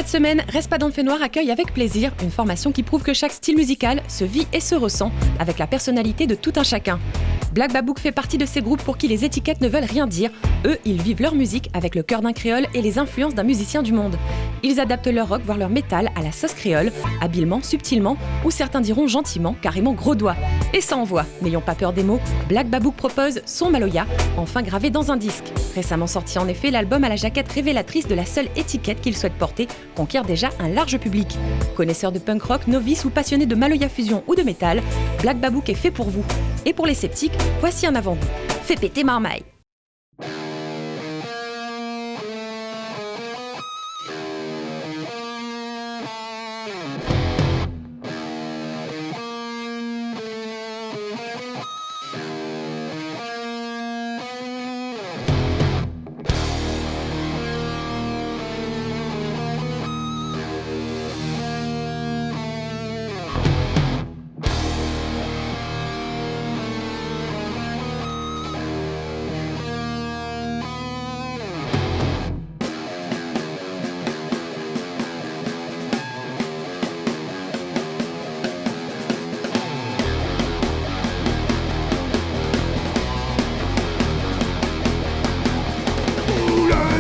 Cette semaine, Respadon Fait Noir accueille avec plaisir une formation qui prouve que chaque style musical se vit et se ressent avec la personnalité de tout un chacun. Black Babouk fait partie de ces groupes pour qui les étiquettes ne veulent rien dire. Eux, ils vivent leur musique avec le cœur d'un créole et les influences d'un musicien du monde. Ils adaptent leur rock, voire leur métal à la sauce créole, habilement, subtilement, ou certains diront gentiment, carrément gros doigts. Et ça envoie. N'ayons pas peur des mots, Black Babouk propose Son Maloya, enfin gravé dans un disque. Récemment sorti en effet, l'album à la jaquette révélatrice de la seule étiquette qu'il souhaite porter conquiert déjà un large public. Connaisseurs de punk rock, novices ou passionnés de Maloya fusion ou de métal, Black Babouk est fait pour vous. Et pour les sceptiques, voici un avant-goût. Fais péter marmaille.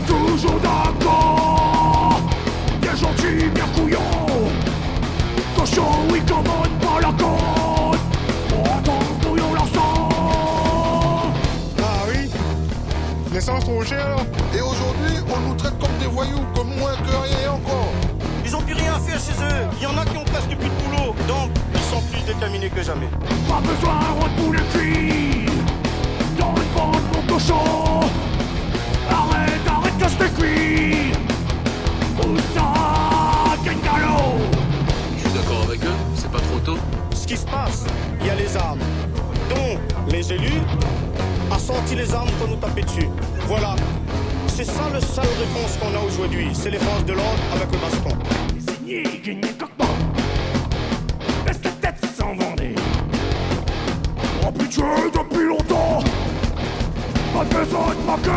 Toujours d'accord, bien gentil, bien couillon. Cochon, oui, commande pas la côte. On entend le bouillon l'encens. Ah oui, l'essence trop chère. Et aujourd'hui, on nous traite comme des voyous, comme moins que rien encore. Ils ont plus rien à faire chez eux. Il y en a qui ont presque plus de boulot. Donc, ils sont plus déterminés que jamais. Pas besoin de poulet cuit dans le ventre, mon cochon. Arrête que je te cuis. Où ça, Kengalo? Je suis d'accord avec eux, c'est pas trop tôt. Ce qui se passe, il y a les armes. Donc, les élus ont sorti les armes pour nous taper dessus. Voilà. C'est ça la seule réponse qu'on a aujourd'hui. C'est les forces de l'ordre avec le baston. Signé, gagné, coquement. Baisse la tête sans Vendée. Oh pitié, depuis longtemps. Pas besoin de manquer.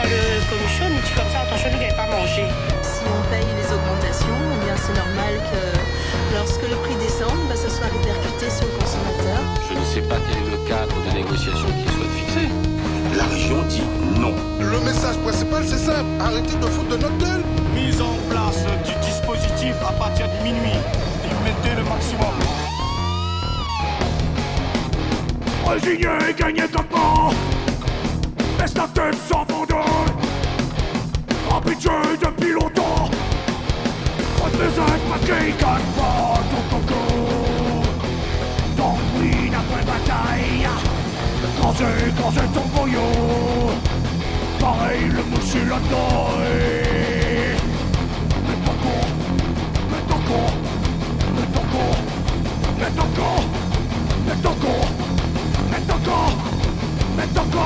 Le commission nous dit comme ça, attention, vous n'avez pas mangé. Si on paye les augmentations, eh bien c'est normal que lorsque le prix descend, ça soit répercuté sur le consommateur. Je ne sais pas quel est le cadre de négociation qu'ils souhaitent fixer. La région dit non. Le message principal, c'est simple. Arrêtez de foutre de notre gueule. Mise en place du dispositif à partir de minuit. Et mettez le maximum. Résigné, gagné coquement. Baisse la tête sans Vendée. Habitué depuis longtemps. Pas de besoin de paquet, casse pas ton coco. Donc oui, après bataille. Quand c'est ton boyau. Pareil, le mouche est là-dedans. Mets ton con, mets ton con, mets ton con, mets ton con, mets ton con, mets ton con, mets ton con.